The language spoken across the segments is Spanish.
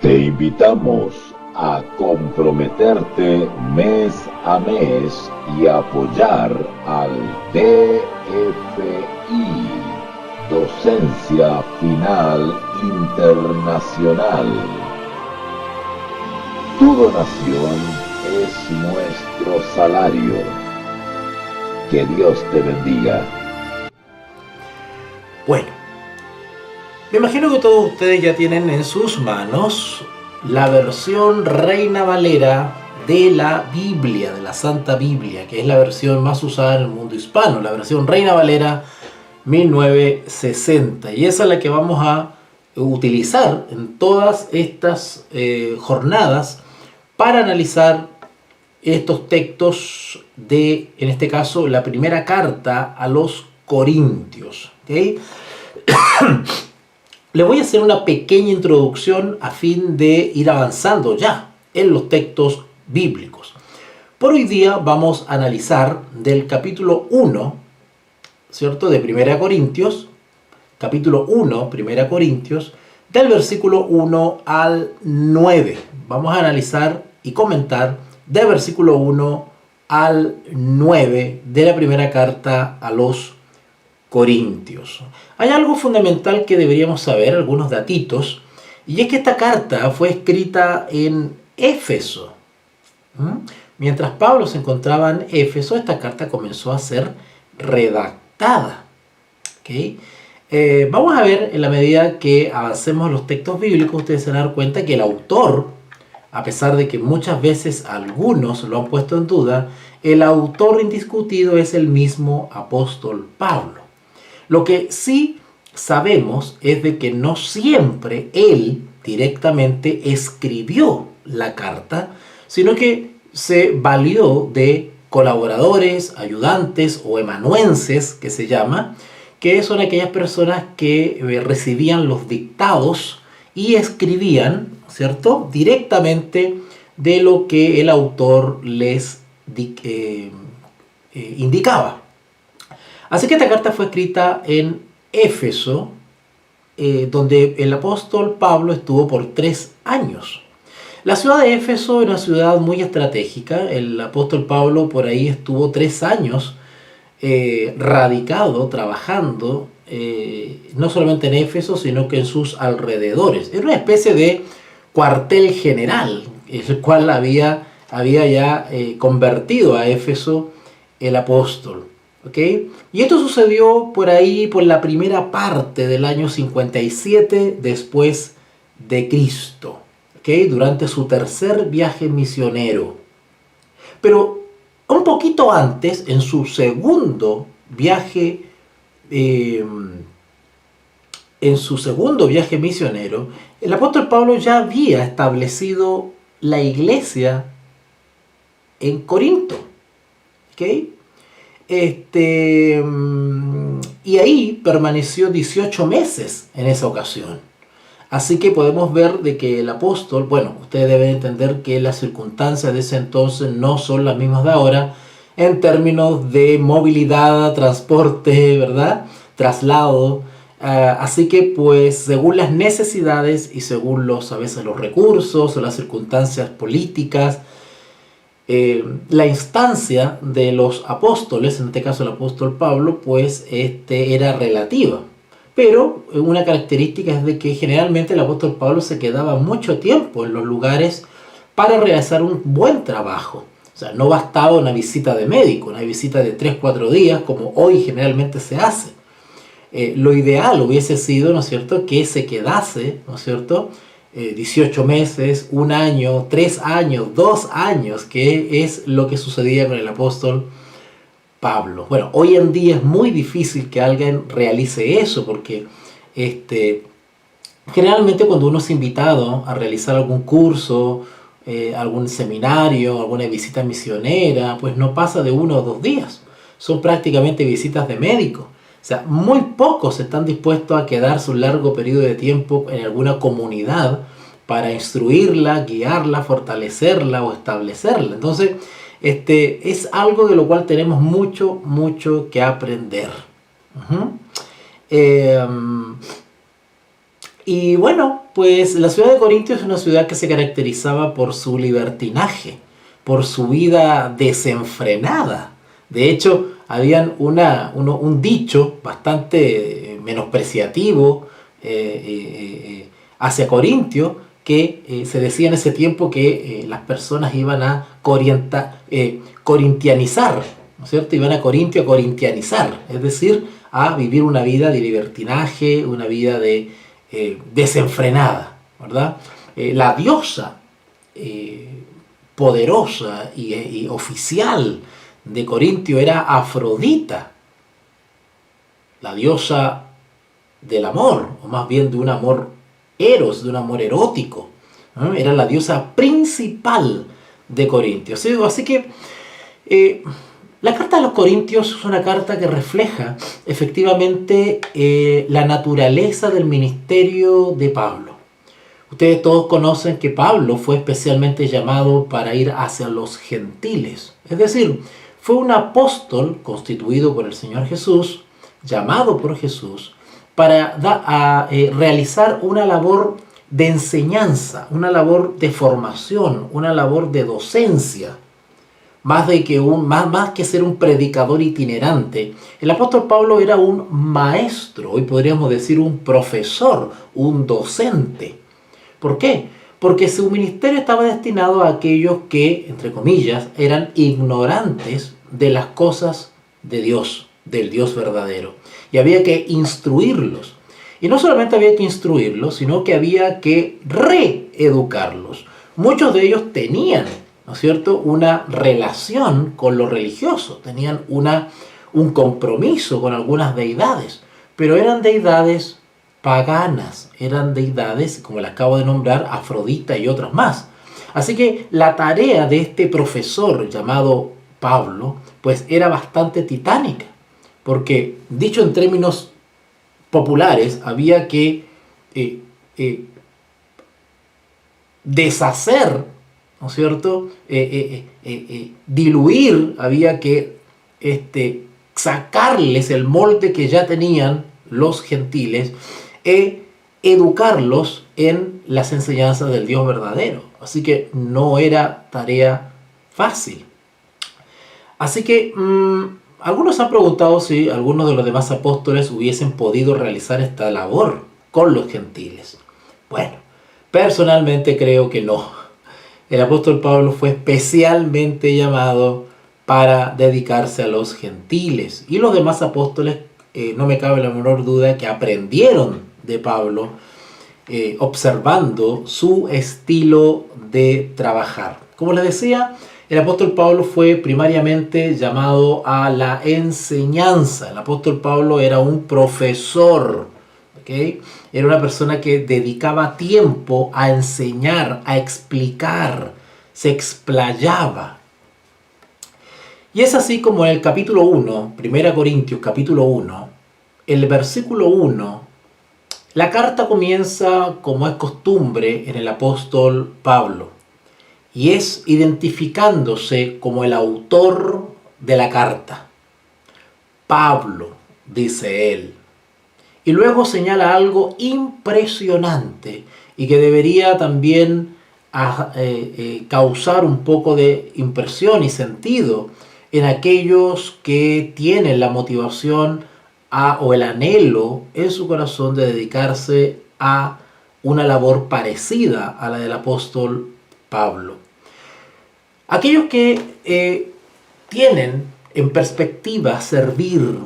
Te invitamos a comprometerte mes a mes y apoyar al DFI, Docencia Final Internacional. Tu donación es nuestro salario. Que Dios te bendiga. Bueno, me imagino que todos ustedes ya tienen en sus manos la versión Reina Valera de la Biblia, de la Santa Biblia, que es la versión más usada en el mundo hispano, la versión Reina Valera 1960. Y esa es la que vamos a utilizar en todas estas jornadas para analizar estos textos de, en este caso, la primera carta a los Corintios. ¿Okay? Les voy a hacer una pequeña introducción a fin de ir avanzando ya en los textos bíblicos. Por hoy día vamos a analizar del capítulo 1, ¿cierto? De 1 Corintios, capítulo 1, 1 Corintios, del versículo 1 al 9. Vamos a analizar y comentar del versículo 1 al 9 de la primera carta a los Corintios. Hay algo fundamental que deberíamos saber, algunos datitos, y es que esta carta fue escrita en Éfeso. Mientras Pablo se encontraba en Éfeso, esta carta comenzó a ser redactada. ¿Okay? Vamos a ver, en la medida que avancemos los textos bíblicos, ustedes se van a dar cuenta que el autor, a pesar de que muchas veces algunos lo han puesto en duda, el autor indiscutido es el mismo apóstol Pablo. Lo que sí sabemos es de que no siempre él directamente escribió la carta, sino que se valió de colaboradores, ayudantes o amanuenses, que se llama, que son aquellas personas que recibían los dictados y escribían, ¿cierto?, directamente de lo que el autor les indicaba. Así que esta carta fue escrita en Éfeso, donde el apóstol Pablo estuvo por 3 años. La ciudad de Éfeso era una ciudad muy estratégica. El apóstol Pablo por ahí estuvo 3 años radicado, trabajando, no solamente en Éfeso, sino que en sus alrededores. Era una especie de cuartel general, el cual había ya convertido a Éfeso el apóstol. ¿Okay? Y esto sucedió por ahí, por la primera parte del año 57 después de Cristo, ¿okay? Durante su tercer viaje misionero. Pero un poquito antes, en su segundo viaje misionero, el apóstol Pablo ya había establecido la iglesia en Corinto. ¿Okay? Y ahí permaneció 18 meses en esa ocasión. Así que podemos ver de que el apóstol, bueno, ustedes deben entender que las circunstancias de ese entonces no son las mismas de ahora en términos de movilidad, transporte, ¿verdad?, traslado. Así que pues según las necesidades y según a veces los recursos o las circunstancias políticas, la instancia de los apóstoles, en este caso el apóstol Pablo, pues era relativa. Pero una característica es de que generalmente el apóstol Pablo se quedaba mucho tiempo en los lugares para realizar un buen trabajo. O sea, no bastaba una visita de médico, una visita de 3-4 días, como hoy generalmente se hace. Lo ideal hubiese sido, ¿no es cierto?, que se quedase, ¿no es cierto?, 18 meses, 1 año, 3 años, 2 años, que es lo que sucedía con el apóstol Pablo. Bueno, hoy en día es muy difícil que alguien realice eso, porque generalmente cuando uno es invitado a realizar algún curso, algún seminario, alguna visita misionera, pues no pasa de 1 o 2 días. Son prácticamente visitas de médico. O sea, muy pocos están dispuestos a quedarse un largo periodo de tiempo en alguna comunidad para instruirla, guiarla, fortalecerla o establecerla. Entonces, es algo de lo cual tenemos mucho que aprender. Y bueno, pues la ciudad de Corintio es una ciudad que se caracterizaba por su libertinaje, por su vida desenfrenada. De hecho, habían un dicho bastante menospreciativo hacia Corintio, que se decía en ese tiempo que las personas iban a corintianizar, ¿no es cierto? Iban a Corintio a corintianizar, es decir, a vivir una vida de libertinaje, una vida desenfrenada, ¿verdad? La diosa poderosa y oficial de Corintio era Afrodita, la diosa del amor, o más bien de un amor eros, de un amor erótico, ¿no? Era la diosa principal de Corintio. Así que la carta de los Corintios es una carta que refleja efectivamente la naturaleza del ministerio de Pablo. Ustedes todos conocen que Pablo fue especialmente llamado para ir hacia los gentiles. Es decir, fue un apóstol constituido por el Señor Jesús, llamado por Jesús, para realizar una labor de enseñanza, una labor de formación, una labor de docencia. Más que ser un predicador itinerante, el apóstol Pablo era un maestro, hoy podríamos decir un profesor, un docente. ¿Por qué? Porque su ministerio estaba destinado a aquellos que, entre comillas, eran ignorantes de las cosas de Dios, del Dios verdadero. Y había que instruirlos. Y no solamente había que instruirlos, sino que había que reeducarlos. Muchos de ellos tenían, ¿no es cierto?, una relación con lo religioso, tenían un compromiso con algunas deidades, pero eran deidades paganas, eran deidades, como le acabo de nombrar, Afrodita y otras más. Así que la tarea de este profesor llamado Pablo, pues era bastante titánica, porque, dicho en términos populares, había que deshacer, ¿no es cierto?, diluir, había que sacarles el molde que ya tenían los gentiles e educarlos en las enseñanzas del Dios verdadero. Así que no era tarea fácil. Así que algunos han preguntado si algunos de los demás apóstoles hubiesen podido realizar esta labor con los gentiles. Bueno, personalmente creo que no. El apóstol Pablo fue especialmente llamado para dedicarse a los gentiles. Y los demás apóstoles, no me cabe la menor duda, que aprendieron de Pablo observando su estilo de trabajar. Como les decía, el apóstol Pablo fue primariamente llamado a la enseñanza. El apóstol Pablo era un profesor, ¿okay? Era una persona que dedicaba tiempo a enseñar, a explicar, se explayaba. Y es así como en el capítulo 1, 1 Corintios capítulo 1, el versículo 1, la carta comienza como es costumbre en el apóstol Pablo. Y es identificándose como el autor de la carta. Pablo, dice él. Y luego señala algo impresionante y que debería también causar un poco de impresión y sentido en aquellos que tienen la motivación o el anhelo en su corazón de dedicarse a una labor parecida a la del apóstol Pablo. Aquellos que tienen en perspectiva servir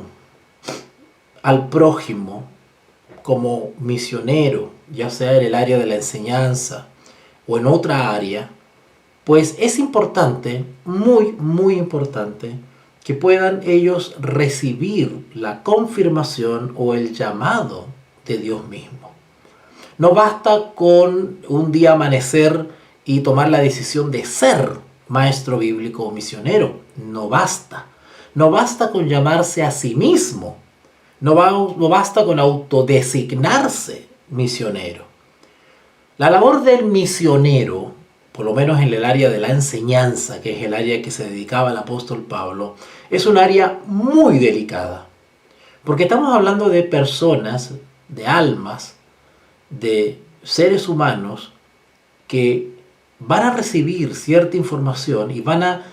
al prójimo como misionero, ya sea en el área de la enseñanza o en otra área, pues es importante, muy importante, que puedan ellos recibir la confirmación o el llamado de Dios mismo. No basta con un día amanecer y tomar la decisión de ser maestro bíblico o misionero. No basta. No basta con llamarse a sí mismo. No basta con autodesignarse misionero. La labor del misionero, por lo menos en el área de la enseñanza, que es el área que se dedicaba el apóstol Pablo, es un área muy delicada. Porque estamos hablando de personas, de almas, de seres humanos que van a recibir cierta información y van a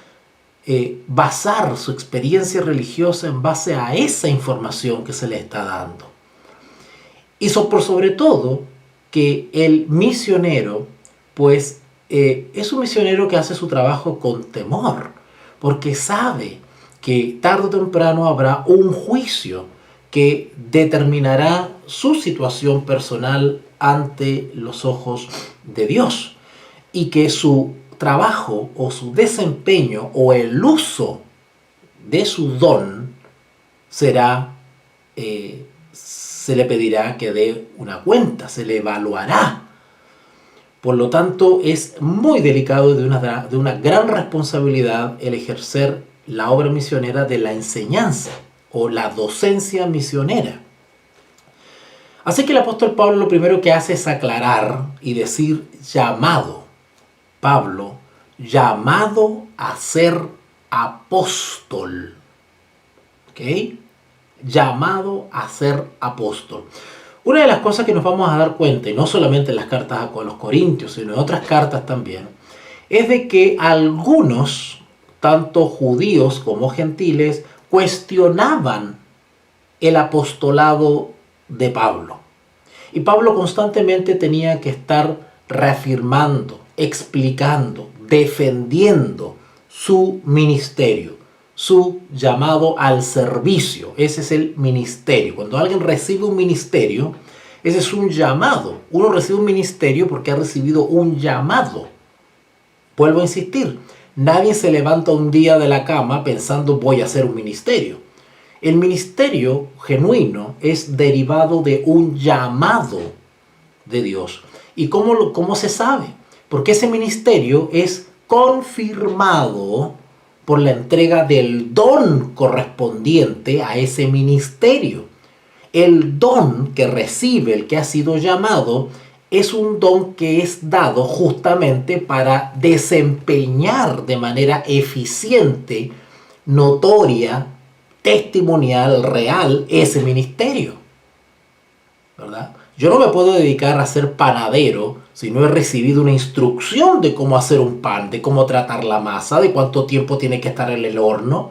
basar su experiencia religiosa en base a esa información que se les está dando. Y por sobre todo que el misionero, pues es un misionero que hace su trabajo con temor, porque sabe que tarde o temprano habrá un juicio que determinará su situación personal ante los ojos de Dios, y que su trabajo o su desempeño o el uso de su don será, se le pedirá que dé una cuenta, se le evaluará. Por lo tanto, es muy delicado, de una gran responsabilidad, el ejercer la obra misionera de la enseñanza o la docencia misionera. Así que el apóstol Pablo lo primero que hace es aclarar y decir llamado. Pablo, llamado a ser apóstol. ¿Ok? Llamado a ser apóstol. Una de las cosas que nos vamos a dar cuenta, y no solamente en las cartas a los Corintios, sino en otras cartas también, es de que algunos, tanto judíos como gentiles, cuestionaban el apostolado de Pablo. Y Pablo constantemente tenía que estar reafirmando, explicando, defendiendo su ministerio, su llamado al servicio. Ese es el ministerio. Cuando alguien recibe un ministerio, ese es un llamado. Uno recibe un ministerio porque ha recibido un llamado. Vuelvo a insistir, nadie se levanta un día de la cama pensando voy a hacer un ministerio. El ministerio genuino es derivado de un llamado de Dios. ¿Y cómo se sabe? Porque ese ministerio es confirmado por la entrega del don correspondiente a ese ministerio. El don que recibe el que ha sido llamado es un don que es dado justamente para desempeñar de manera eficiente, notoria, testimonial, real, ese ministerio. ¿Verdad? Yo no me puedo dedicar a ser panadero si no he recibido una instrucción de cómo hacer un pan, de cómo tratar la masa, de cuánto tiempo tiene que estar en el horno.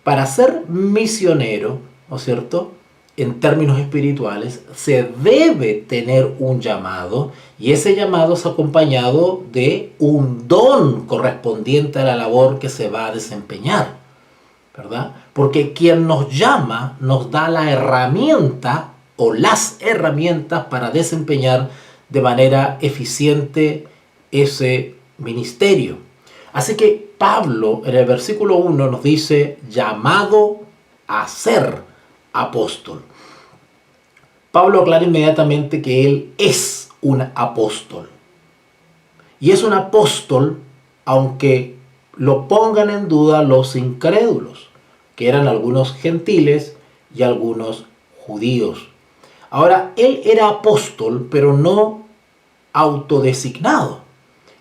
Para ser misionero, ¿no es cierto?, en términos espirituales, se debe tener un llamado, y ese llamado es acompañado de un don correspondiente a la labor que se va a desempeñar, ¿verdad? Porque quien nos llama nos da la herramienta o las herramientas para desempeñar de manera eficiente ese ministerio. Así que Pablo en el versículo 1 nos dice llamado a ser apóstol. Pablo aclara inmediatamente que él es un apóstol. Y es un apóstol aunque lo pongan en duda los incrédulos, que eran algunos gentiles y algunos judíos. Ahora, él era apóstol, pero no autodesignado.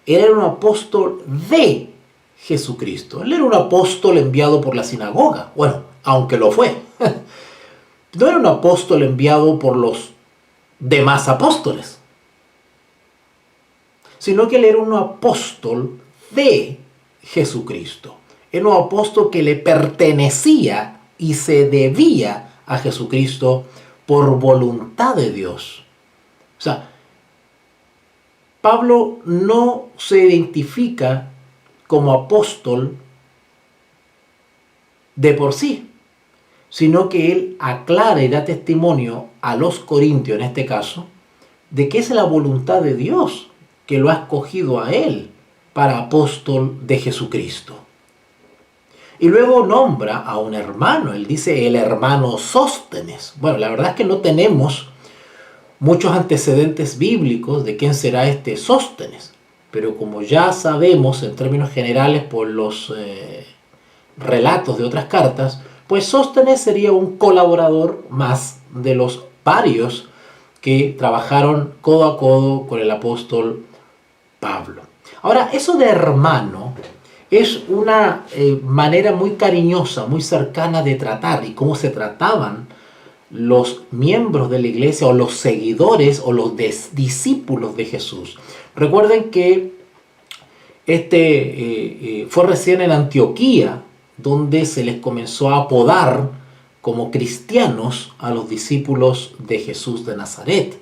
Él era un apóstol de Jesucristo. Él era un apóstol enviado por la sinagoga. Bueno, aunque lo fue. No era un apóstol enviado por los demás apóstoles, sino que él era un apóstol de Jesucristo. Era un apóstol que le pertenecía y se debía a Jesucristo por voluntad de Dios. O sea, Pablo no se identifica como apóstol de por sí, sino que él aclara y da testimonio a los corintios, en este caso, de que es la voluntad de Dios que lo ha escogido a él para apóstol de Jesucristo. Y luego nombra a un hermano, él dice el hermano Sóstenes. Bueno, la verdad es que no tenemos muchos antecedentes bíblicos de quién será este Sóstenes, pero como ya sabemos en términos generales por los relatos de otras cartas, pues Sóstenes sería un colaborador más de los varios que trabajaron codo a codo con el apóstol Pablo. Ahora, eso de hermano es una manera muy cariñosa, muy cercana de tratar, y cómo se trataban los miembros de la iglesia o los seguidores o los discípulos de Jesús. Recuerden que fue recién en Antioquía donde se les comenzó a apodar como cristianos a los discípulos de Jesús de Nazaret.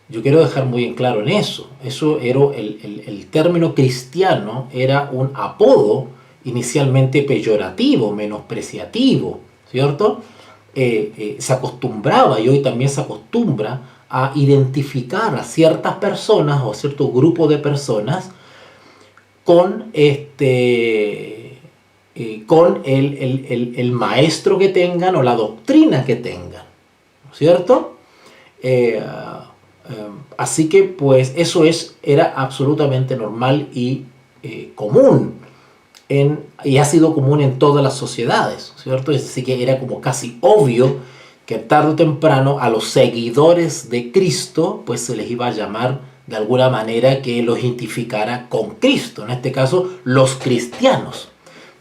Yo quiero dejar muy en claro en eso. Eso era el término cristiano, era un apodo inicialmente peyorativo, menospreciativo, ¿cierto? Se acostumbraba, y hoy también se acostumbra, a identificar a ciertas personas o a cierto grupo de personas con el maestro que tengan o la doctrina que tengan, ¿cierto? Así que pues eso era absolutamente normal y común y ha sido común en todas las sociedades, ¿cierto? Así que era como casi obvio que tarde o temprano a los seguidores de Cristo pues se les iba a llamar de alguna manera que los identificara con Cristo, en este caso los cristianos.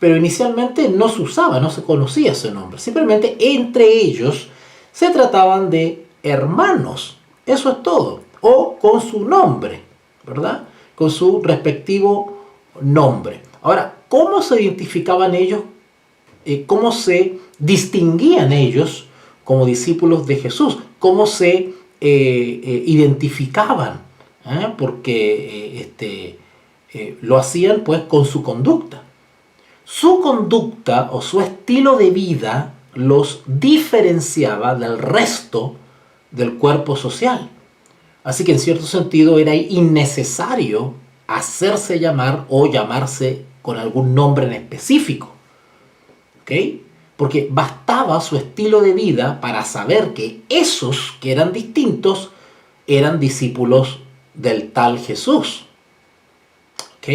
Pero inicialmente no se usaba, no se conocía ese nombre. Simplemente entre ellos se trataban de hermanos. Eso es todo. O con su nombre, ¿verdad? Con su respectivo nombre. Ahora, ¿cómo se identificaban ellos? ¿Cómo se distinguían ellos como discípulos de Jesús? ¿Cómo se identificaban? Porque lo hacían pues con su conducta. Su conducta o su estilo de vida los diferenciaba del resto del cuerpo social. Así que en cierto sentido era innecesario hacerse llamar o llamarse con algún nombre en específico. ¿Ok? Porque bastaba su estilo de vida para saber que esos que eran distintos eran discípulos del tal Jesús. ¿Ok?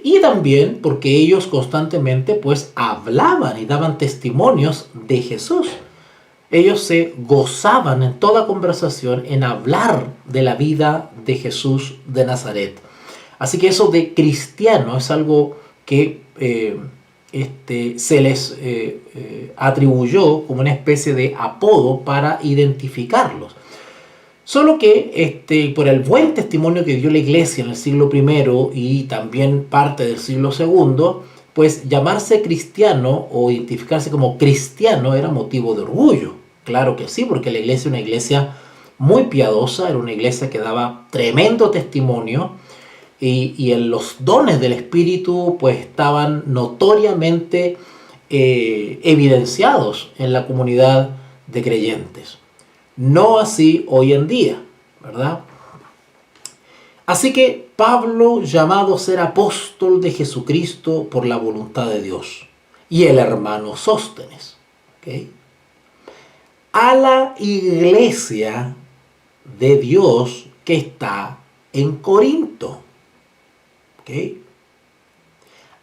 Y también porque ellos constantemente pues hablaban y daban testimonios de Jesús. Ellos se gozaban en toda conversación en hablar de la vida de Jesús de Nazaret. Así que eso de cristiano es algo que se les atribuyó como una especie de apodo para identificarlos. Solo que por el buen testimonio que dio la iglesia en el siglo I y también parte del siglo II, pues llamarse cristiano o identificarse como cristiano era motivo de orgullo. Claro que sí, porque la iglesia era una iglesia muy piadosa, era una iglesia que daba tremendo testimonio y en los dones del Espíritu pues estaban notoriamente evidenciados en la comunidad de creyentes. No así hoy en día, ¿verdad? Así que Pablo, llamado a ser apóstol de Jesucristo por la voluntad de Dios, y el hermano Sóstenes, ¿okay? A la iglesia de Dios que está en Corinto, ¿okay?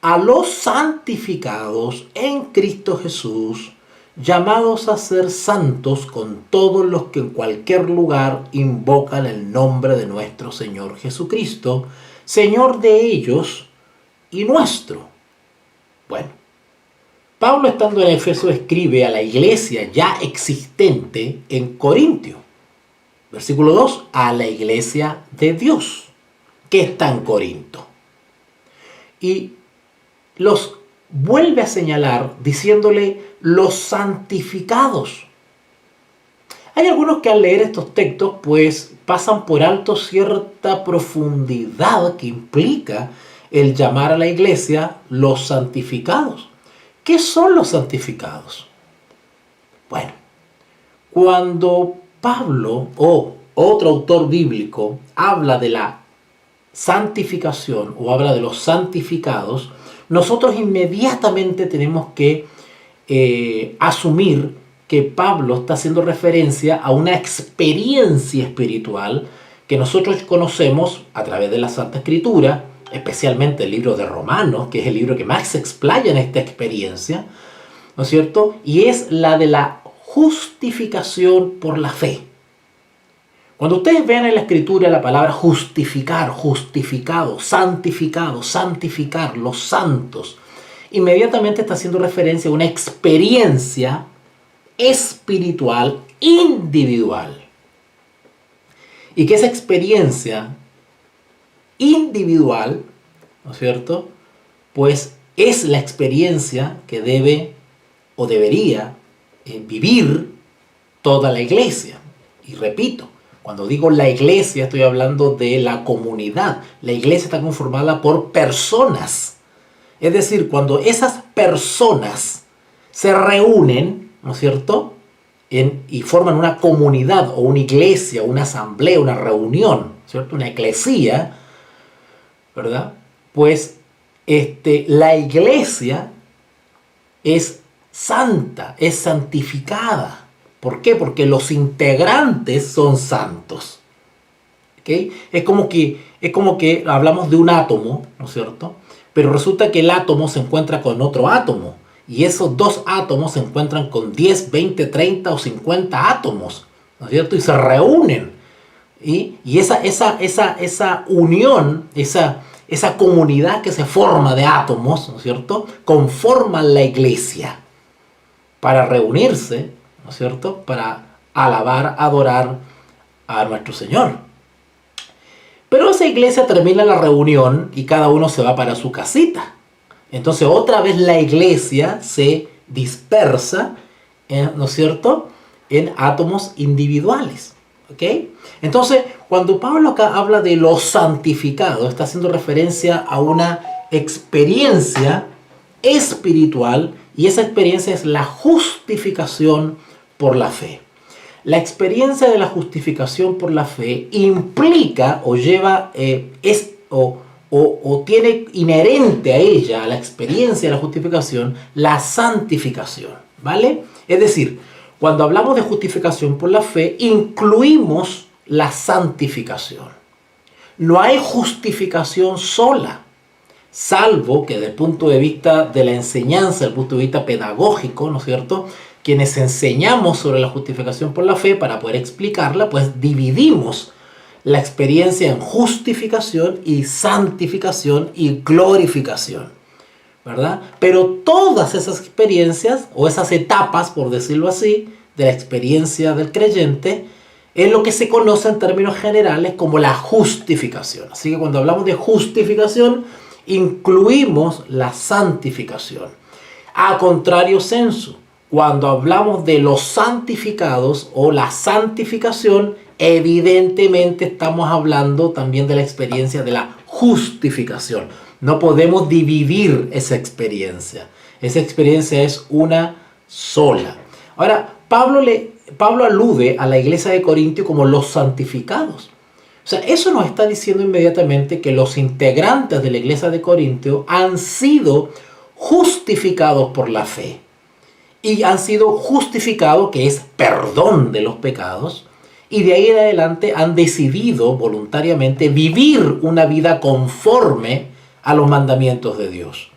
A los santificados en Cristo Jesús, llamados a ser santos con todos los que en cualquier lugar invocan el nombre de nuestro Señor Jesucristo, Señor de ellos y nuestro. Bueno, Pablo, estando en Éfeso, escribe a la iglesia ya existente en Corintio. Versículo 2, a la iglesia de Dios que está en Corinto. Y los vuelve a señalar diciéndole los santificados. Hay algunos que al leer estos textos pues pasan por alto cierta profundidad que implica el llamar a la iglesia los santificados. ¿Qué son los santificados? Bueno, cuando Pablo o otro autor bíblico habla de la santificación o habla de los santificados, nosotros inmediatamente tenemos que asumir que Pablo está haciendo referencia a una experiencia espiritual que nosotros conocemos a través de la Santa Escritura, especialmente el libro de Romanos, que es el libro que más se explaya en esta experiencia, ¿no es cierto? Y es la de la justificación por la fe. Cuando ustedes vean en la Escritura la palabra justificar, justificado, santificado, santificar, los santos, inmediatamente está haciendo referencia a una experiencia espiritual individual. Y que esa experiencia individual, ¿no es cierto?, pues es la experiencia que debe o debería vivir toda la iglesia. Y repito, cuando digo la iglesia estoy hablando de la comunidad. La iglesia está conformada por personas. Es decir, cuando esas personas se reúnen, ¿no es cierto?, y forman una comunidad o una iglesia, una asamblea, una reunión, ¿cierto?, una eclesía, ¿verdad?, pues la iglesia es santa, es santificada. ¿Por qué? Porque los integrantes son santos. ¿Okay? Es como que hablamos de un átomo, ¿no es cierto?, pero resulta que el átomo se encuentra con otro átomo. Y esos dos átomos se encuentran con 10, 20, 30 o 50 átomos, ¿no es cierto? Y se reúnen. Y esa unión, esa comunidad que se forma de átomos, ¿no es cierto?, conforman la iglesia para reunirse, ¿no es cierto?, para alabar, adorar a nuestro Señor. Pero esa iglesia termina la reunión y cada uno se va para su casita. Entonces otra vez la iglesia se dispersa, ¿no es cierto?, en átomos individuales. ¿Ok? Entonces, cuando Pablo acá habla de los santificados, está haciendo referencia a una experiencia espiritual, y esa experiencia es la justificación por la fe. La experiencia de la justificación por la fe implica o lleva, o tiene inherente a ella, a la experiencia de la justificación, la santificación, ¿vale? Es decir, cuando hablamos de justificación por la fe, incluimos la santificación. No hay justificación sola, salvo que desde el punto de vista de la enseñanza, desde el punto de vista pedagógico, ¿no es cierto?, quienes enseñamos sobre la justificación por la fe, para poder explicarla, pues dividimos la experiencia en justificación y santificación y glorificación, ¿verdad? Pero todas esas experiencias, o esas etapas, por decirlo así, de la experiencia del creyente, es lo que se conoce en términos generales como la justificación. Así que cuando hablamos de justificación, incluimos la santificación. A contrario sensu, cuando hablamos de los santificados o la santificación, evidentemente estamos hablando también de la experiencia de la justificación. No podemos dividir esa experiencia. Esa experiencia es una sola. Ahora, Pablo alude a la iglesia de Corintio como los santificados. O sea, eso nos está diciendo inmediatamente que los integrantes de la iglesia de Corintio han sido justificados por la fe. Y han sido justificados, que es perdón de los pecados, y de ahí en adelante han decidido voluntariamente vivir una vida conforme a los mandamientos de Dios.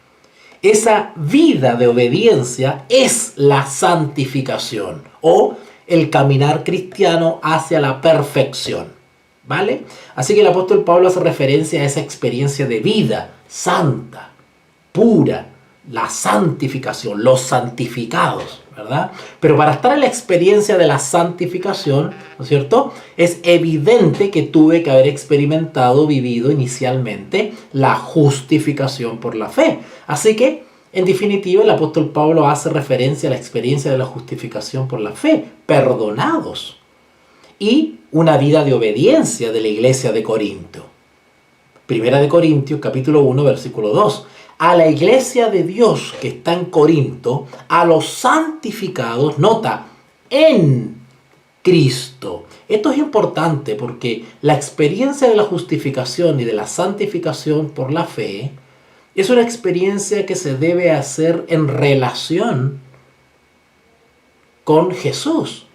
Esa vida de obediencia es la santificación o el caminar cristiano hacia la perfección, ¿vale? Así que el apóstol Pablo hace referencia a esa experiencia de vida santa, pura, la santificación, los santificados, ¿verdad? Pero para estar en la experiencia de la santificación, ¿no es cierto?, es evidente que tuve que haber experimentado, vivido inicialmente la justificación por la fe. Así que, en definitiva, el apóstol Pablo hace referencia a la experiencia de la justificación por la fe, perdonados, y una vida de obediencia de la iglesia de Corinto. Primera de Corintios, capítulo 1, versículo 2. A la iglesia de Dios que está en Corinto, a los santificados, nota, en Cristo. Esto es importante porque la experiencia de la justificación y de la santificación por la fe es una experiencia que se debe hacer en relación con Jesús.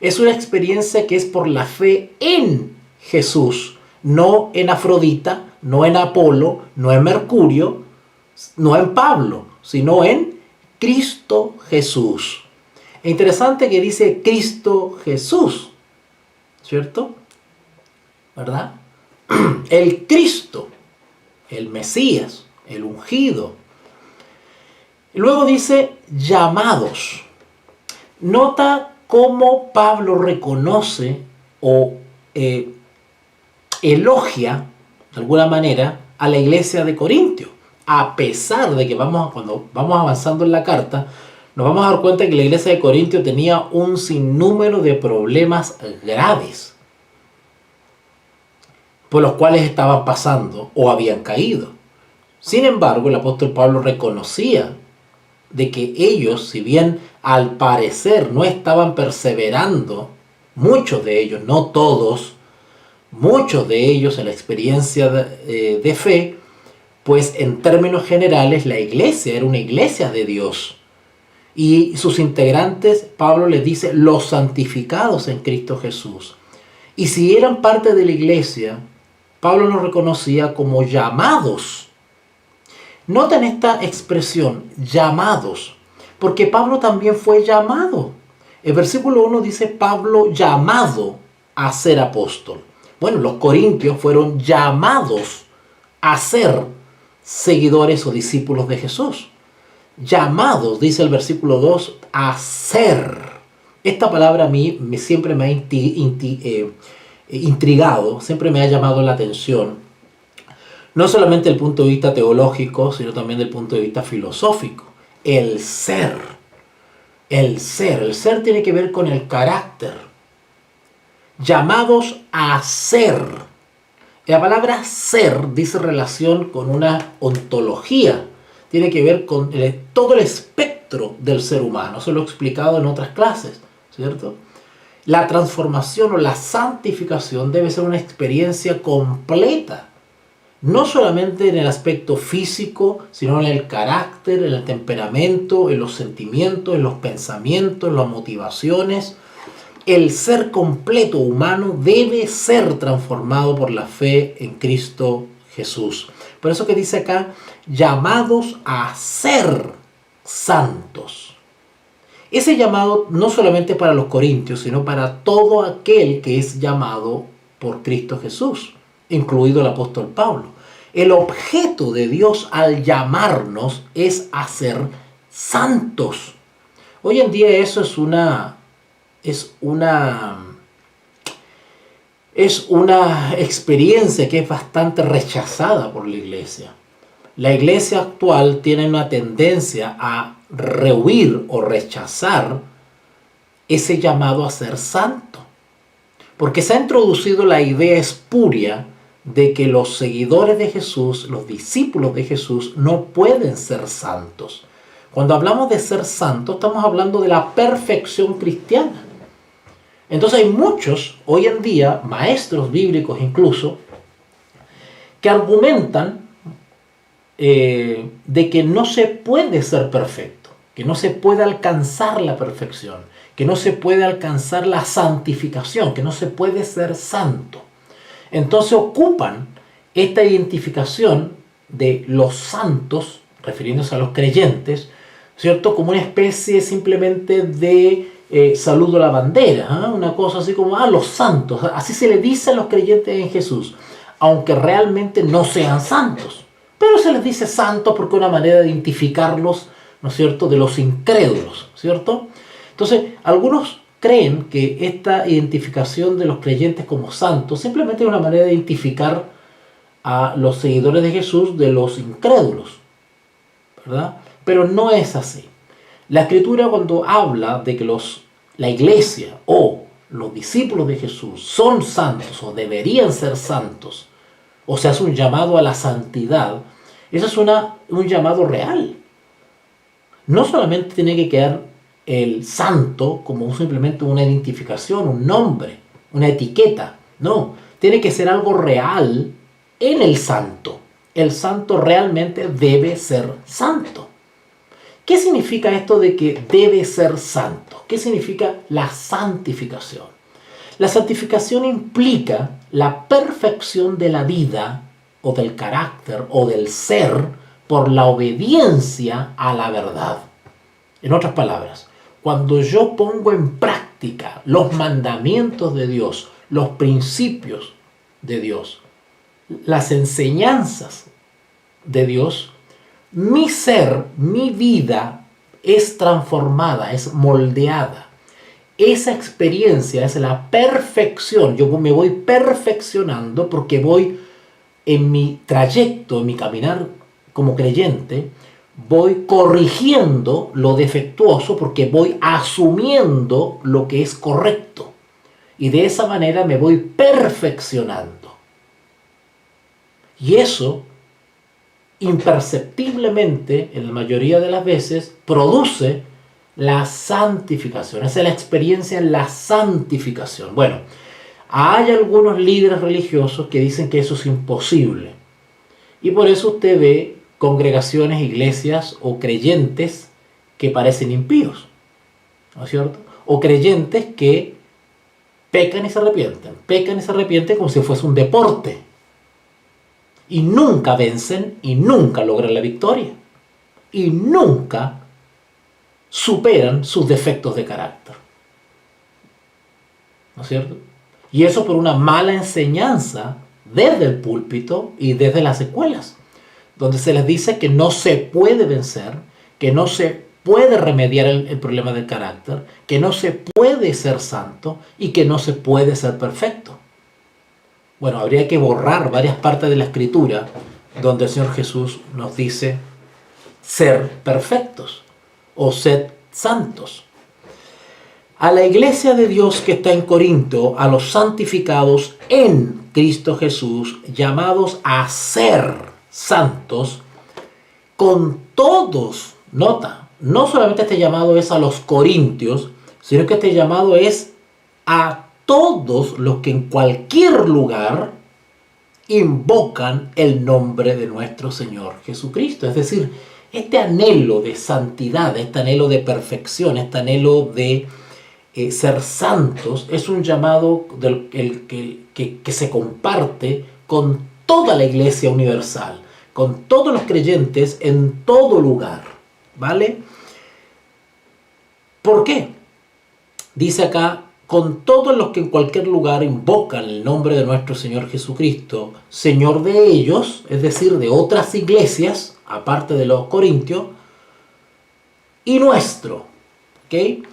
Es una experiencia que es por la fe en Jesús, no en Afrodita, no en Apolo, no en Mercurio, no en Pablo, sino en Cristo Jesús. Es interesante que dice Cristo Jesús, ¿cierto? ¿Verdad? El Cristo, el Mesías, el ungido. Y luego dice llamados. Nota cómo Pablo reconoce o elogia de alguna manera a la iglesia de Corintio, a pesar de que cuando vamos avanzando en la carta, nos vamos a dar cuenta que la iglesia de Corintio tenía un sinnúmero de problemas graves por los cuales estaban pasando o habían caído. Sin embargo, el apóstol Pablo reconocía de que ellos, si bien al parecer no estaban perseverando, muchos de ellos, no todos, muchos de ellos en la experiencia de fe, pues en términos generales la iglesia era una iglesia de Dios. Y sus integrantes, Pablo les dice, los santificados en Cristo Jesús. Y si eran parte de la iglesia, Pablo los reconocía como llamados. Noten esta expresión, llamados, porque Pablo también fue llamado. El versículo 1 dice, Pablo llamado a ser apóstol. Bueno, los corintios fueron llamados a ser seguidores o discípulos de Jesús. Llamados, dice el versículo 2, a ser. Esta palabra a mí siempre me ha intrigado, siempre me ha llamado la atención, no solamente desde el punto de vista teológico, sino también desde el punto de vista filosófico. El ser. El ser tiene que ver con el carácter. Llamados a ser. La palabra ser dice relación con una ontología. Tiene que ver con todo el espectro del ser humano. Eso lo he explicado en otras clases, ¿cierto? La transformación o la santificación debe ser una experiencia completa. No solamente en el aspecto físico, sino en el carácter, en el temperamento, en los sentimientos, en los pensamientos, en las motivaciones. El ser completo humano debe ser transformado por la fe en Cristo Jesús. Por eso que dice acá, llamados a ser santos. Ese llamado no solamente para los corintios, sino para todo aquel que es llamado por Cristo Jesús, incluido el apóstol Pablo. El objeto de Dios al llamarnos es a ser santos. Hoy en día eso es una experiencia que es bastante rechazada por la iglesia. La iglesia actual tiene una tendencia a rehuir o rechazar ese llamado a ser santo, porque se ha introducido la idea espuria de que los seguidores de Jesús, los discípulos de Jesús, no pueden ser santos. Cuando hablamos de ser santos, estamos hablando de la perfección cristiana. Entonces hay muchos, hoy en día, maestros bíblicos incluso, que argumentan de que no se puede ser perfecto, que no se puede alcanzar la perfección, que no se puede alcanzar la santificación, que no se puede ser santo. Entonces ocupan esta identificación de los santos, refiriéndose a los creyentes, ¿cierto? Como una especie simplemente de saludo a la bandera, ¿eh? Una cosa así como, los santos, así se le dice a los creyentes en Jesús, aunque realmente no sean santos. Pero se les dice santos porque es una manera de identificarlos, ¿no es cierto?, de los incrédulos, ¿cierto? Entonces, algunos creen que esta identificación de los creyentes como santos simplemente es una manera de identificar a los seguidores de Jesús de los incrédulos, ¿verdad? Pero no es así. La Escritura, cuando habla de que la iglesia o los discípulos de Jesús son santos o deberían ser santos, o se hace un llamado a la santidad, eso es un llamado real. No solamente tiene que quedar el santo como simplemente una identificación, un nombre, una etiqueta. No, tiene que ser algo real en el santo. El santo realmente debe ser santo. ¿Qué significa esto de que debe ser santo? ¿Qué significa la santificación? La santificación implica la perfección de la vida o del carácter o del ser por la obediencia a la verdad. En otras palabras, cuando yo pongo en práctica los mandamientos de Dios, los principios de Dios, las enseñanzas de Dios, mi ser, mi vida es transformada, es moldeada. esa experiencia es la perfección. Yo me voy perfeccionando porque voy en mi trayecto, en mi caminar como creyente, voy corrigiendo lo defectuoso porque voy asumiendo lo que es correcto. Y de esa manera me voy perfeccionando. Y eso, imperceptiblemente, en la mayoría de las veces, produce la santificación. Esa es la experiencia en la santificación. Bueno, hay algunos líderes religiosos que dicen que eso es imposible. Y por eso usted ve congregaciones, iglesias o creyentes que parecen impíos, ¿no es cierto? O creyentes que pecan y se arrepienten como si fuese un deporte. Y nunca vencen y nunca logran la victoria. Y nunca superan sus defectos de carácter. ¿No es cierto? Y eso por una mala enseñanza desde el púlpito y desde las escuelas, donde se les dice que no se puede vencer, que no se puede remediar el problema del carácter, que no se puede ser santo y que no se puede ser perfecto. Bueno, habría que borrar varias partes de la Escritura donde el Señor Jesús nos dice ser perfectos o ser santos. A la iglesia de Dios que está en Corinto, a los santificados en Cristo Jesús, llamados a ser santos, con todos, nota, no solamente este llamado es a los corintios, sino que este llamado es a todos los que en cualquier lugar invocan el nombre de nuestro Señor Jesucristo. Es decir, este anhelo de santidad, este anhelo de perfección, este anhelo de ser santos, es un llamado que se comparte con toda la iglesia universal, con todos los creyentes en todo lugar, ¿vale? ¿Por qué? Dice acá, con todos los que en cualquier lugar invocan el nombre de nuestro Señor Jesucristo, Señor de ellos, es decir, de otras iglesias, aparte de los corintios, y nuestro, ¿ok?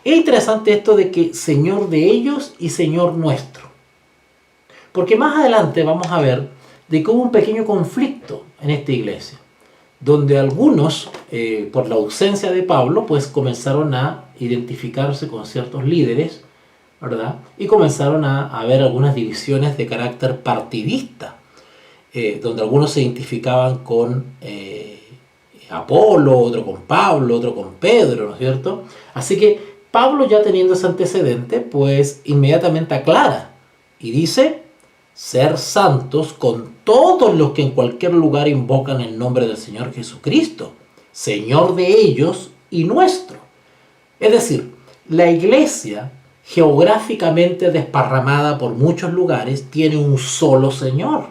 Es interesante esto de que Señor de ellos y Señor nuestro, porque más adelante vamos a ver de que hubo un pequeño conflicto en esta iglesia, donde algunos, por la ausencia de Pablo, pues comenzaron a identificarse con ciertos líderes, ¿verdad? Y comenzaron a haber algunas divisiones de carácter partidista, donde algunos se identificaban con Apolo, otro con Pablo, otro con Pedro, ¿no es cierto? Así que Pablo, ya teniendo ese antecedente, pues inmediatamente aclara y dice: ser santos con todos los que en cualquier lugar invocan el nombre del Señor Jesucristo, Señor de ellos y nuestro. Es decir, la iglesia, geográficamente desparramada por muchos lugares, tiene un solo Señor.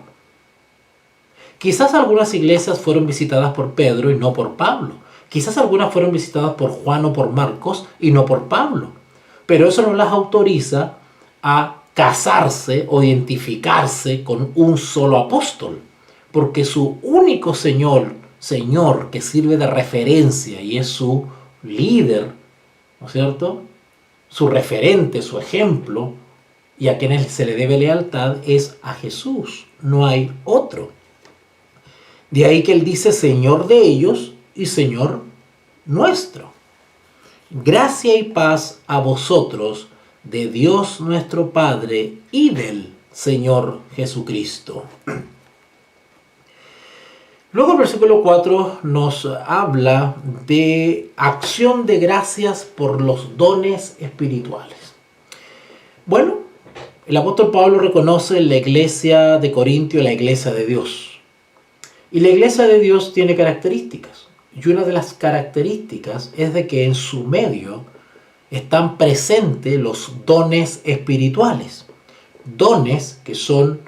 Quizás algunas iglesias fueron visitadas por Pedro y no por Pablo. Quizás algunas fueron visitadas por Juan o por Marcos y no por Pablo. Pero eso no las autoriza a casarse o identificarse con un solo apóstol, porque su único Señor que sirve de referencia y es su líder, ¿no es cierto?, su referente, su ejemplo, y a quien se le debe lealtad, es a Jesús. No hay otro. De ahí que él dice Señor de ellos y Señor nuestro. Gracia y paz a vosotros, de Dios nuestro Padre y del Señor Jesucristo. Luego el versículo 4 nos habla de acción de gracias por los dones espirituales. Bueno, el apóstol Pablo reconoce la iglesia de Corintio, la iglesia de Dios. Y la iglesia de Dios tiene características. Y una de las características es de que en su medio están presentes los dones espirituales. Dones que son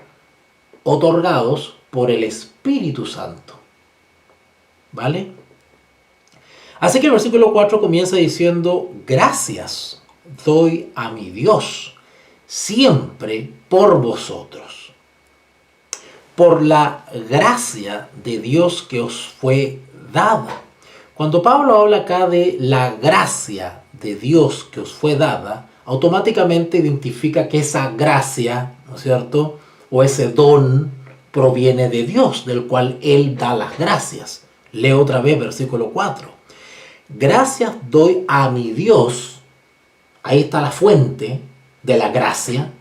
otorgados por el Espíritu Santo. ¿Vale? Así que el versículo 4 comienza diciendo: gracias doy a mi Dios siempre por vosotros, por la gracia de Dios que os fue dada. Cuando Pablo habla acá de la gracia de Dios que os fue dada, automáticamente identifica que esa gracia, ¿no es cierto?, o ese don proviene de Dios, del cual Él da las gracias. Leo otra vez versículo 4. Gracias doy a mi Dios, ahí está la fuente de la gracia,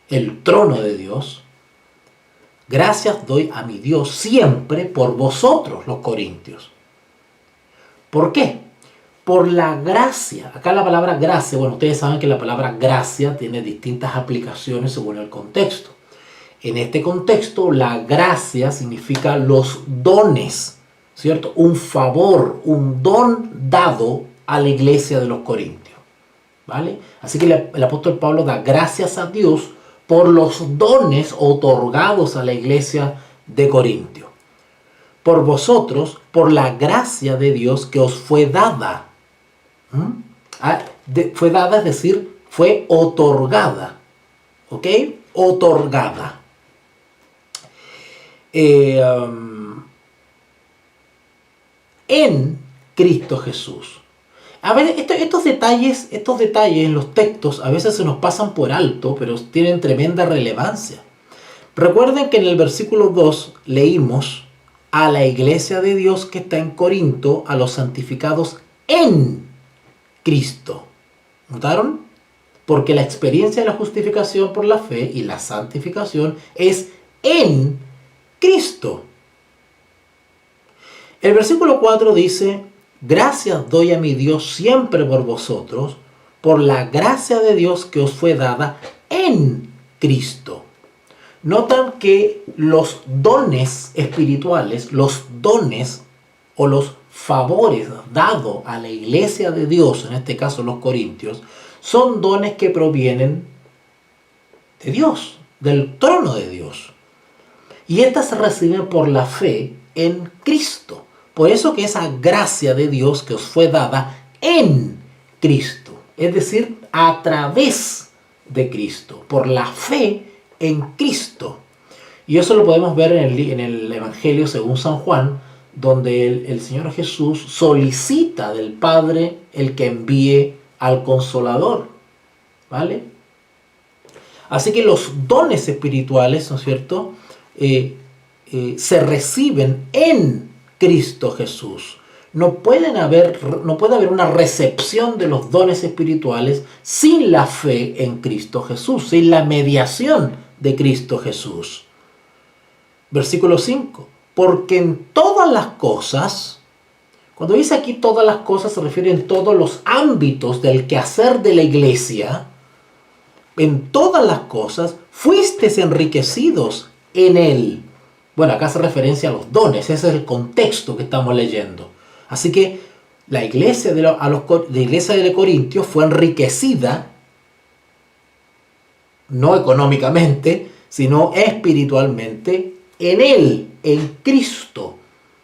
el trono de Dios. Gracias doy a mi Dios siempre por vosotros, los corintios. ¿Por qué? Por la gracia. Acá la palabra gracia, bueno, ustedes saben que la palabra gracia tiene distintas aplicaciones según el contexto. En este contexto, la gracia significa los dones, ¿cierto? Un favor, un don dado a la iglesia de los corintios, ¿vale? Así que el apóstol Pablo da gracias a Dios por los dones otorgados a la iglesia de Corintio. Por vosotros, por la gracia de Dios que os fue dada. Fue dada, es decir, fue otorgada. ¿Ok? Otorgada. En Cristo Jesús. A ver, estos detalles en los textos a veces se nos pasan por alto, pero tienen tremenda relevancia. Recuerden que en el versículo 2 leímos a la iglesia de Dios que está en Corinto, a los santificados en Cristo. ¿Notaron? Porque la experiencia de la justificación por la fe y la santificación es en Cristo. El versículo 4 dice: gracias doy a mi Dios siempre por vosotros, por la gracia de Dios que os fue dada en Cristo. Notan que los dones espirituales, los dones o los favores dados a la iglesia de Dios, en este caso los corintios, son dones que provienen de Dios, del trono de Dios. Y estas se reciben por la fe en Cristo. Por eso que esa gracia de Dios que os fue dada en Cristo, es decir, a través de Cristo, por la fe en Cristo. Y eso lo podemos ver en el Evangelio según San Juan, donde el Señor Jesús solicita del Padre el que envíe al Consolador, ¿vale? Así que los dones espirituales, ¿no es cierto?, se reciben en Cristo Jesús. No puede haber una recepción de los dones espirituales sin la fe en Cristo Jesús, sin la mediación de Cristo Jesús. Versículo 5. Porque en todas las cosas, cuando dice aquí todas las cosas, se refiere en todos los ámbitos del quehacer de la iglesia. En todas las cosas fuisteis enriquecidos en Él. Bueno, acá hace referencia a los dones, ese es el contexto que estamos leyendo. Así que la iglesia de Corintios fue enriquecida, no económicamente, sino espiritualmente, en Él, en Cristo,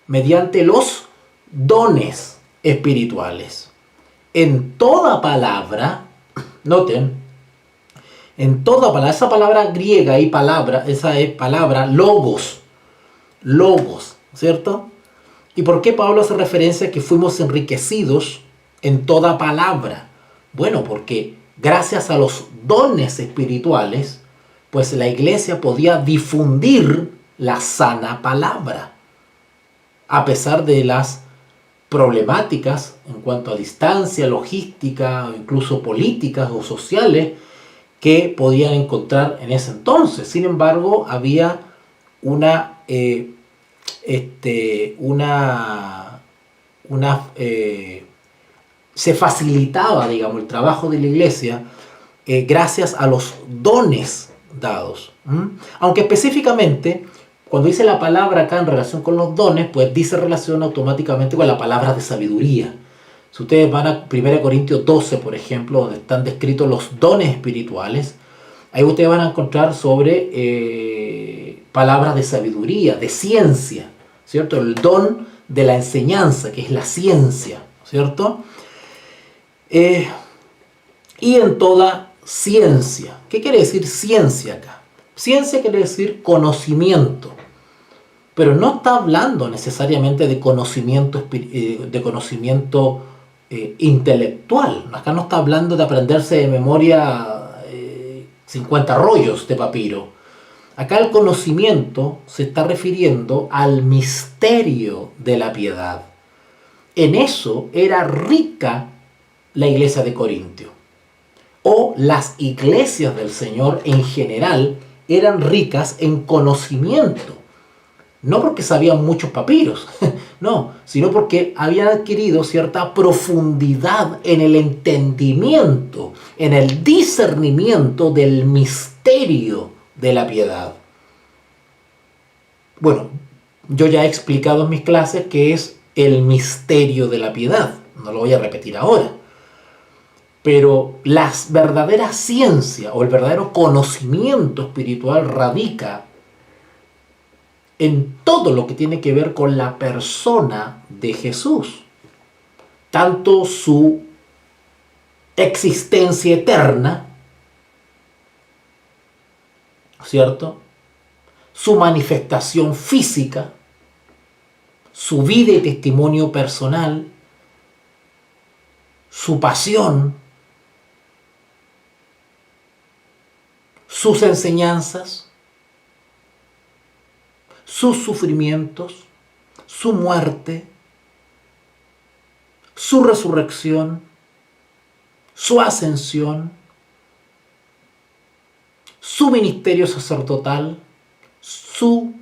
mediante los dones espirituales. En toda palabra, noten, en toda palabra, esa palabra griega y palabra, esa es palabra logos, ¿cierto? ¿Y por qué Pablo hace referencia a que fuimos enriquecidos en toda palabra? Bueno, porque gracias a los dones espirituales, pues la iglesia podía difundir la sana palabra, a pesar de las problemáticas en cuanto a distancia, logística, o incluso políticas o sociales que podían encontrar en ese entonces. Sin embargo, había se facilitaba, digamos, el trabajo de la iglesia gracias a los dones dados. Aunque específicamente, cuando dice la palabra acá en relación con los dones, pues dice relación automáticamente con la palabra de sabiduría. Si ustedes van a 1 Corintios 12, por ejemplo, donde están descritos los dones espirituales, ahí ustedes van a encontrar sobre palabras de sabiduría, de ciencia, ¿cierto? El don de la enseñanza, que es la ciencia, ¿cierto? Y en toda ciencia. ¿Qué quiere decir ciencia acá? Ciencia quiere decir conocimiento, pero no está hablando necesariamente de conocimiento intelectual. Acá no está hablando de aprenderse de memoria 50 rollos de papiro. Acá el conocimiento se está refiriendo al misterio de la piedad. En eso era rica la iglesia de Corintio. O las iglesias del Señor en general eran ricas en conocimiento. No porque sabían muchos papiros, no, sino porque habían adquirido cierta profundidad en el entendimiento, en el discernimiento del misterio de la piedad. Bueno, yo ya he explicado en mis clases qué es el misterio de la piedad, no lo voy a repetir ahora. Pero la verdadera ciencia o el verdadero conocimiento espiritual radica en todo lo que tiene que ver con la persona de Jesús. Tanto su existencia eterna, ¿cierto? Su manifestación física, su vida y testimonio personal, su pasión, sus enseñanzas, sus sufrimientos, su muerte, su resurrección, su ascensión, su ministerio sacerdotal, su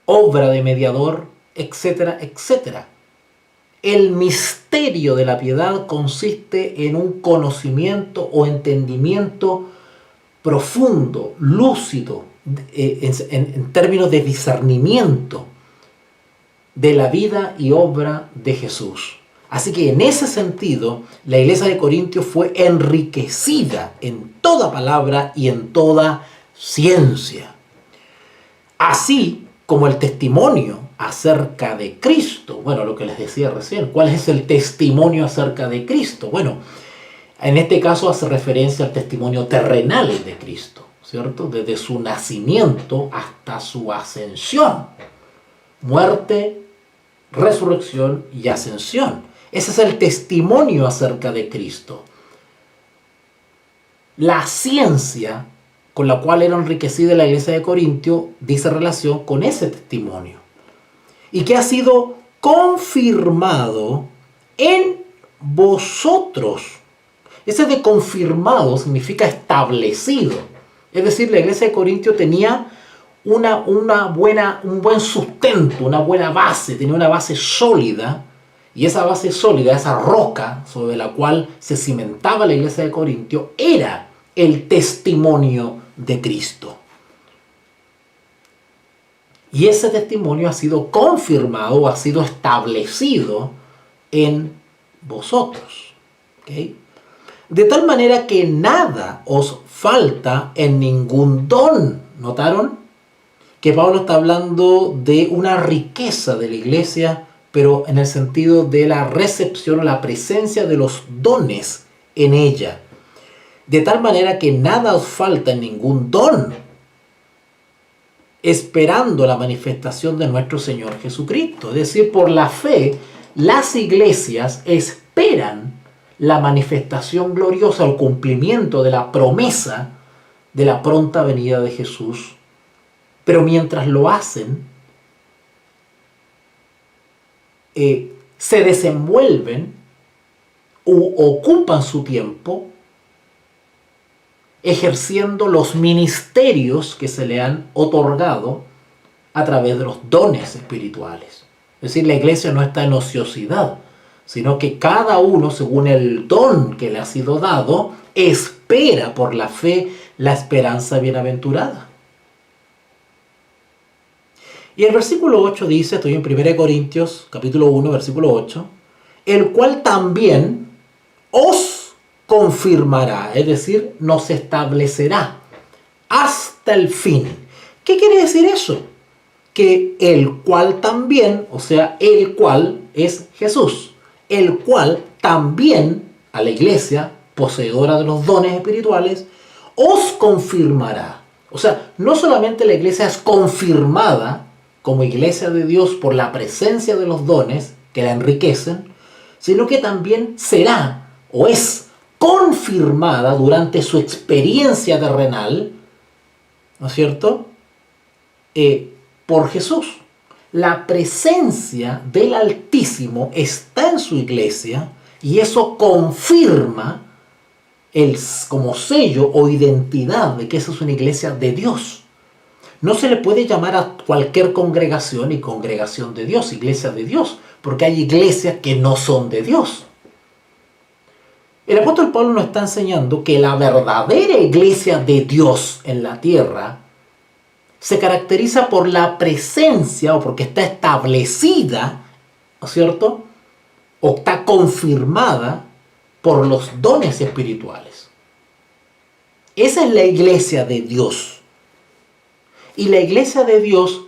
obra de mediador, etcétera, etcétera. El misterio de la piedad consiste en un conocimiento o entendimiento profundo, lúcido, en términos de discernimiento de la vida y obra de Jesús. Así que en ese sentido, la iglesia de Corintios fue enriquecida en toda palabra y en toda ciencia. Así como el testimonio acerca de Cristo. Bueno, lo que les decía recién, ¿cuál es el testimonio acerca de Cristo? Bueno, en este caso hace referencia al testimonio terrenal de Cristo, ¿cierto? Desde su nacimiento hasta su ascensión, muerte, resurrección y ascensión. Ese es el testimonio acerca de Cristo. La ciencia con la cual era enriquecida la iglesia de Corintio dice relación con ese testimonio y que ha sido confirmado en vosotros. Ese de confirmado significa establecido. Es decir, la iglesia de Corintio tenía un buen sustento, una buena base, tenía una base sólida. Y esa base sólida, esa roca sobre la cual se cimentaba la iglesia de Corintio, era el testimonio de Cristo. Y ese testimonio ha sido confirmado, ha sido establecido en vosotros. ¿Okay? De tal manera que nada os falta en ningún don. ¿Notaron? Que Pablo está hablando de una riqueza de la iglesia, pero en el sentido de la recepción o la presencia de los dones en ella. De tal manera que nada os falta en ningún don, esperando la manifestación de nuestro Señor Jesucristo. Es decir, por la fe, las iglesias esperan la manifestación gloriosa, el cumplimiento de la promesa de la pronta venida de Jesús. Pero mientras lo hacen, se desenvuelven u ocupan su tiempo ejerciendo los ministerios que se le han otorgado a través de los dones espirituales. Es decir, la iglesia no está en ociosidad, sino que cada uno, según el don que le ha sido dado, espera por la fe la esperanza bienaventurada. Y el versículo 8 dice, estoy en 1 Corintios, capítulo 1, versículo 8, el cual también os confirmará, es decir, nos establecerá hasta el fin. ¿Qué quiere decir eso? Que el cual también, o sea, el cual es Jesús, el cual también a la iglesia, poseedora de los dones espirituales, os confirmará. O sea, no solamente la iglesia es confirmada como iglesia de Dios por la presencia de los dones que la enriquecen, sino que también será o es confirmada durante su experiencia terrenal, ¿no es cierto?, por Jesús. La presencia del Altísimo está en su iglesia y eso confirma como sello o identidad de que esa es una iglesia de Dios. No se le puede llamar a cualquier congregación y congregación de Dios, iglesia de Dios, porque hay iglesias que no son de Dios. El apóstol Pablo nos está enseñando que la verdadera iglesia de Dios en la tierra se caracteriza por la presencia o porque está establecida, ¿no es cierto?, o está confirmada por los dones espirituales. Esa es la iglesia de Dios. Y la iglesia de Dios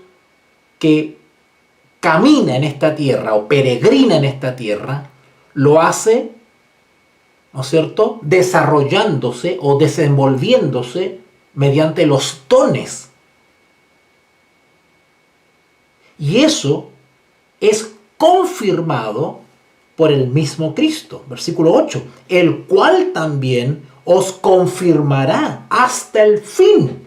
que camina en esta tierra o peregrina en esta tierra, lo hace, ¿no es cierto?, desarrollándose o desenvolviéndose mediante los dones. Y eso es confirmado por el mismo Cristo. Versículo 8. El cual también os confirmará hasta el fin.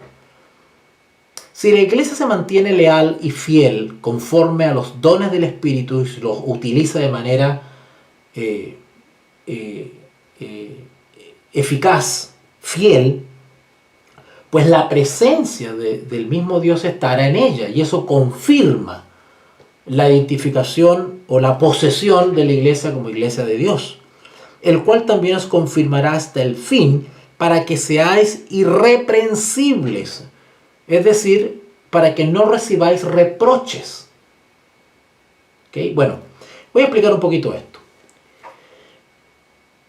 Si la iglesia se mantiene leal y fiel conforme a los dones del Espíritu y los utiliza de manera eficaz, fiel, pues la presencia del mismo Dios estará en ella y eso confirma la identificación o la posesión de la iglesia como iglesia de Dios, el cual también os confirmará hasta el fin para que seáis irreprensibles, es decir, para que no recibáis reproches. ¿Okay? Bueno, voy a explicar un poquito esto.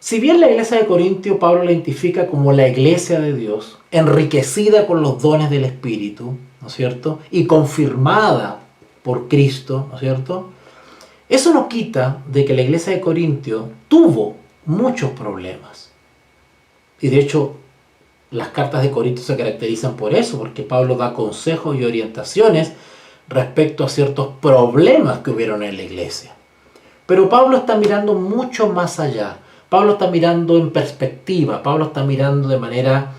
Si bien la iglesia de Corintio Pablo la identifica como la iglesia de Dios, enriquecida con los dones del Espíritu, ¿no es cierto?, y confirmada por Cristo, ¿no es cierto?, eso no quita de que la iglesia de Corintio tuvo muchos problemas. Y de hecho, las cartas de Corintio se caracterizan por eso, porque Pablo da consejos y orientaciones respecto a ciertos problemas que hubieron en la iglesia. Pero Pablo está mirando mucho más allá. Pablo está mirando en perspectiva. Pablo está mirando de manera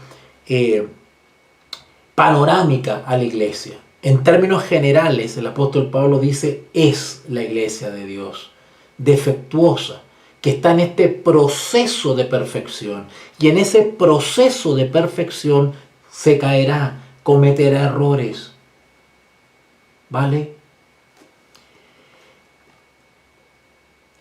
panorámica a la iglesia. En términos generales, el apóstol Pablo dice, es la iglesia de Dios, defectuosa, que está en este proceso de perfección. Y en ese proceso de perfección se caerá, cometerá errores. ¿Vale?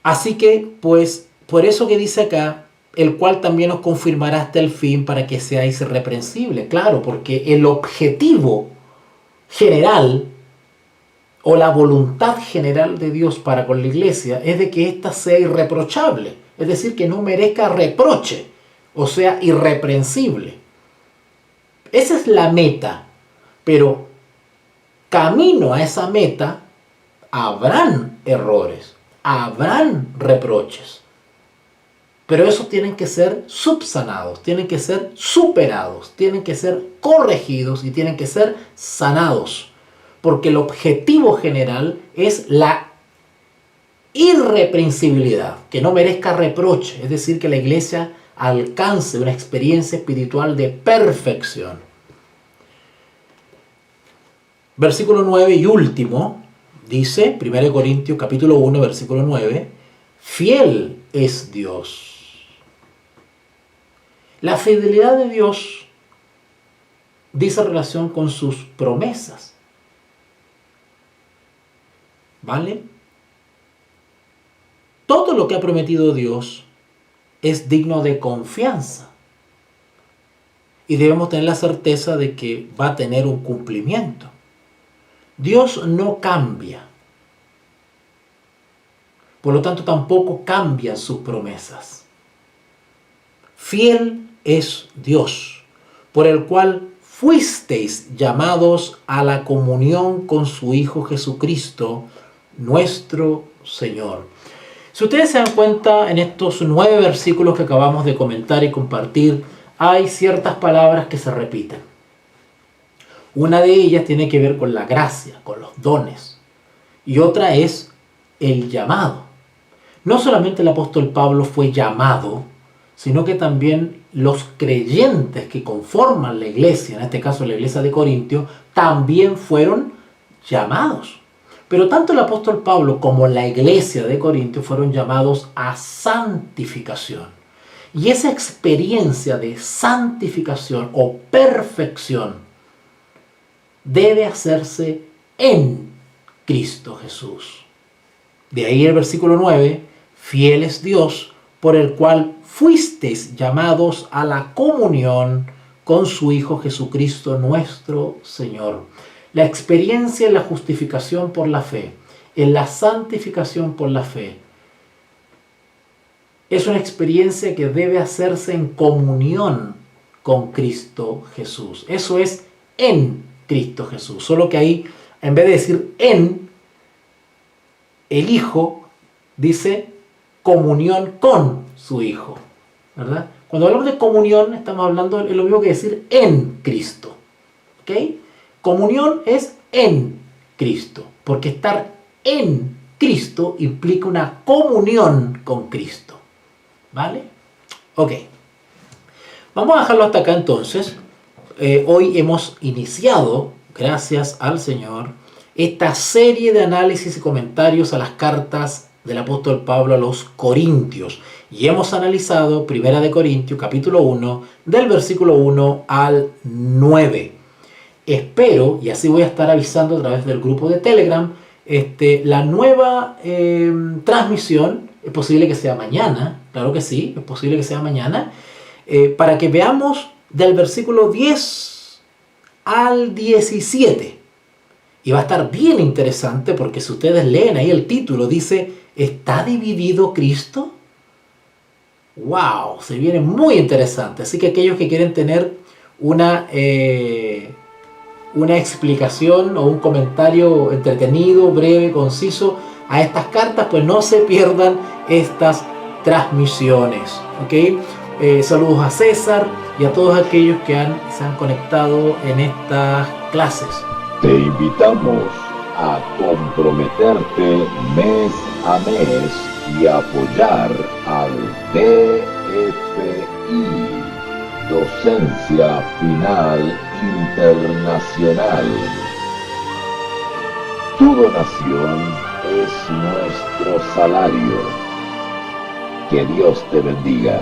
Así que, pues, por eso que dice acá, el cual también os confirmará hasta el fin para que seáis irreprensibles. Claro, porque el objetivo general o la voluntad general de Dios para con la iglesia es de que ésta sea irreprochable, es decir, que no merezca reproche, o sea, irreprensible. Esa es la meta, pero camino a esa meta habrán errores, habrán reproches, pero esos tienen que ser subsanados, tienen que ser superados, tienen que ser corregidos y tienen que ser sanados. Porque el objetivo general es la irreprensibilidad, que no merezca reproche, es decir, que la iglesia alcance una experiencia espiritual de perfección. Versículo 9 y último, dice 1 Corintios capítulo 1, versículo 9, fiel es Dios. La fidelidad de Dios dice relación con sus promesas. ¿Vale? Todo lo que ha prometido Dios es digno de confianza. Y debemos tener la certeza de que va a tener un cumplimiento. Dios no cambia. Por lo tanto, tampoco cambian sus promesas. Fiel es Dios, por el cual fuisteis llamados a la comunión con su Hijo Jesucristo, nuestro Señor. Si ustedes se dan cuenta, en estos 9 versículos que acabamos de comentar y compartir, hay ciertas palabras que se repiten. Una de ellas tiene que ver con la gracia, con los dones. Y otra es el llamado. no solamente el apóstol Pablo fue llamado, sino que también los creyentes que conforman la iglesia, en este caso la iglesia de Corintio, también fueron llamados. Pero tanto el apóstol Pablo como la iglesia de Corintio fueron llamados a santificación. Y esa experiencia de santificación o perfección debe hacerse en Cristo Jesús. De ahí el versículo 9, fiel es Dios, por el cual fuisteis llamados a la comunión con su Hijo Jesucristo nuestro Señor. La experiencia en la justificación por la fe, en la santificación por la fe, es una experiencia que debe hacerse en comunión con Cristo Jesús. Eso es en Cristo Jesús. Solo que ahí, en vez de decir en, el Hijo dice comunión con su Hijo, ¿verdad? Cuando hablamos de comunión, estamos hablando de lo mismo que decir en Cristo. ¿Ok? Comunión es en Cristo, porque estar en Cristo implica una comunión con Cristo. ¿Vale? Ok. Vamos a dejarlo hasta acá entonces. Hoy hemos iniciado, gracias al Señor, esta serie de análisis y comentarios a las cartas del apóstol Pablo a los Corintios. Y hemos analizado 1 de Corintios, capítulo 1, del versículo 1 al 9. Espero, y así voy a estar avisando a través del grupo de Telegram, la nueva transmisión. Es posible que sea mañana, claro que sí, es posible que sea mañana, para que veamos del versículo 10 al 17. Y va a estar bien interesante porque si ustedes leen ahí el título, dice, ¿está dividido Cristo? ¡Wow! Se viene muy interesante. Así que aquellos que quieren tener una explicación o un comentario entretenido, breve, conciso a estas cartas, pues no se pierdan estas transmisiones. ¿Ok? Saludos a César y a todos aquellos que se han conectado en estas clases. Te invitamos a comprometerte mes a mes y apoyar al DFI, Docencia Final Internacional. Tu donación es nuestro salario. Que Dios te bendiga.